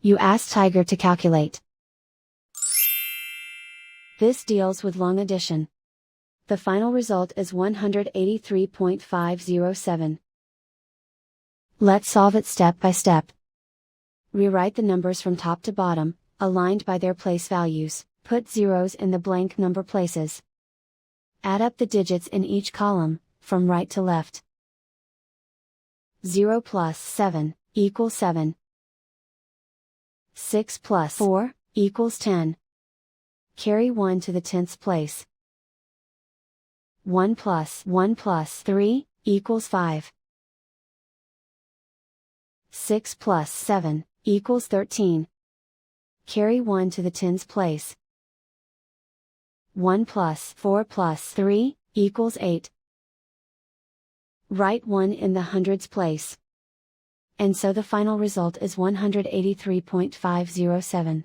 You ask Tiger to calculate. This deals with long addition. The final result is 183.507. Let's solve it step by step. Rewrite the numbers from top to bottom, aligned by their place values, put zeros in the blank number places. Add up the digits in each column, from right to left. 0 plus 7 equals 7. 6 plus 4 equals 10. Carry 1 to the 10th place. 1 plus 3 equals 5. 6 plus 7 equals 13. Carry 1 to the 10th place. 1 plus 4 plus 3 equals 8. Write 1 in the hundreds place. And so the final result is 183.507.